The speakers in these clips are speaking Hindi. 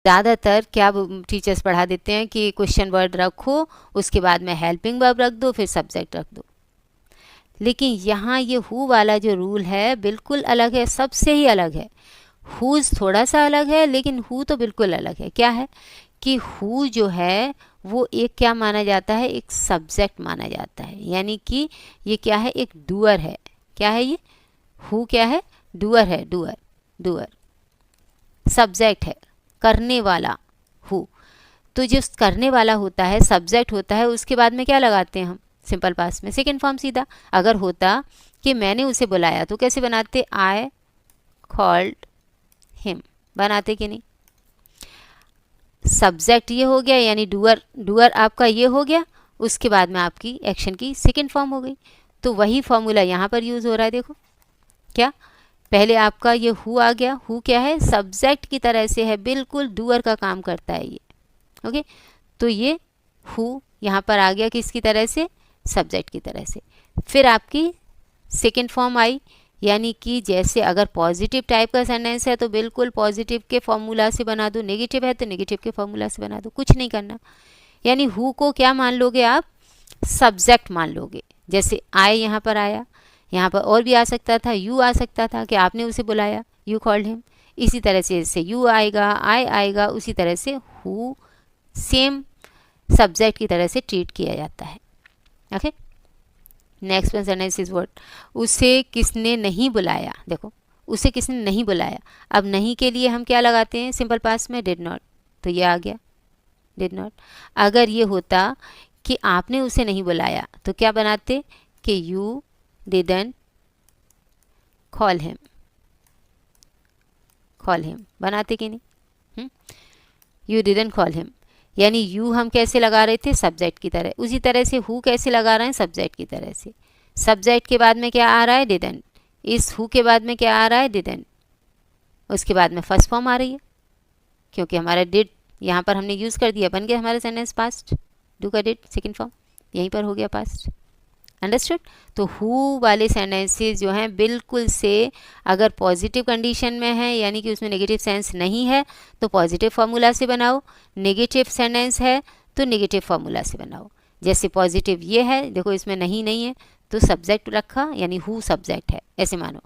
ज़्यादातर क्या टीचर्स पढ़ा देते हैं कि क्वेश्चन वर्ड रखो, उसके बाद में हेल्पिंग वर्ब रख दो, फिर सब्जेक्ट रख दो। लेकिन यहाँ ये हु वाला जो रूल है बिल्कुल अलग है, सबसे ही अलग है। हुज थोड़ा सा अलग है, लेकिन हु तो बिल्कुल अलग है। क्या है कि हु जो है वो एक क्या माना जाता है, एक सब्जेक्ट माना जाता है, यानी कि ये क्या है, एक डूअर है। क्या है ये, हु क्या है, डूअर है, डूअर, डूअर सब्जेक्ट है, करने वाला हु। तो जो करने वाला होता है, सब्जेक्ट होता है, उसके बाद में क्या लगाते हैं हम, सिंपल पास्ट में सेकेंड फॉर्म सीधा। अगर होता कि मैंने उसे बुलाया तो कैसे बनाते, आई कॉल्ड हिम, बनाते कि नहीं। सब्जेक्ट ये हो गया, यानी डूअर, डूअर आपका ये हो गया, उसके बाद में आपकी एक्शन की सेकेंड फॉर्म हो गई। तो वही फॉर्मूला यहाँ पर यूज़ हो रहा है। देखो क्या, पहले आपका ये हु आ गया, हु क्या है, सब्जेक्ट की तरह से है, बिल्कुल डूअर का काम करता है ये। ओके, तो ये हु यहाँ पर आ गया किसकी तरह से, सब्जेक्ट की तरह से। फिर आपकी सेकेंड फॉर्म आई, यानी कि जैसे अगर पॉजिटिव टाइप का सेंटेंस है तो बिल्कुल पॉजिटिव के फॉर्मूला से बना दो, नेगेटिव है तो नेगेटिव के फॉर्मूला से बना दो, कुछ नहीं करना। यानी हु को क्या मान लोगे आप, सब्जेक्ट मान लोगे। जैसे आई यहाँ पर आया, यहाँ पर और भी आ सकता था, यू आ सकता था कि आपने उसे बुलाया, यू कॉल्ड हिम। इसी तरह से जैसे यू आएगा, आई आएगा, उसी तरह से हु सेम सब्जेक्ट की तरह से ट्रीट किया जाता है। Okay, next sentence is what, उसे किसने नहीं बुलाया। देखो उसे किसने नहीं बुलाया, अब नहीं के लिए हम क्या लगाते हैं, सिंपल पास्ट में डिड नॉट, तो ये आ गया डिड नॉट। अगर ये होता कि आपने उसे नहीं बुलाया तो क्या बनाते कि you didn't call him, call him बनाते कि नहीं, यू डिडंट कॉल हिम। यानी यू हम कैसे लगा रहे थे, सब्जेक्ट की तरह, उसी तरह से हु कैसे लगा रहे हैं, सब्जेक्ट की तरह से। सब्जेक्ट के बाद में क्या आ रहा है, डिडंट, इस हु के बाद में क्या आ रहा है, डिडंट, उसके बाद में फर्स्ट फॉर्म आ रही है, क्योंकि हमारा डिड यहाँ पर हमने यूज़ कर दिया, बन गया हमारा सेंटेंस पास्ट, डू का डिड सेकेंड फॉर्म यहीं पर हो गया पास्ट। अंडरस्टूड। तो हु वाले सेंटेंसेस जो हैं बिल्कुल से अगर पॉजिटिव कंडीशन में है, यानी कि उसमें नेगेटिव सेंस नहीं है तो पॉजिटिव फार्मूला से बनाओ, नेगेटिव सेंटेंस है तो नेगेटिव फार्मूला से बनाओ। जैसे पॉजिटिव ये है, देखो इसमें नहीं है तो सब्जेक्ट रखा, यानी हु सब्जेक्ट है, ऐसे मानो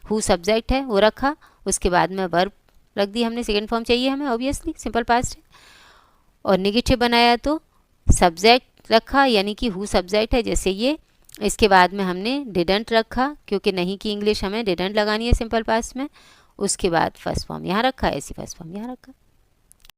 हु सब्जेक्ट है वो रखा, उसके बाद में वर्ब रख दी हमने, सेकेंड फॉर्म चाहिए हमें ऑब्वियसली, सिंपल पास्ट है। और नेगेटिव बनाया तो सब्जेक्ट रखा, यानी कि हु सब्जेक्ट है, जैसे ये, इसके बाद में हमने डिडंट रखा, क्योंकि नहीं की इंग्लिश हमें डिडंट लगानी है सिंपल पास्ट में, उसके बाद फर्स्ट फॉर्म यहाँ रखा, ऐसी फर्स्ट फॉर्म यहाँ रखा।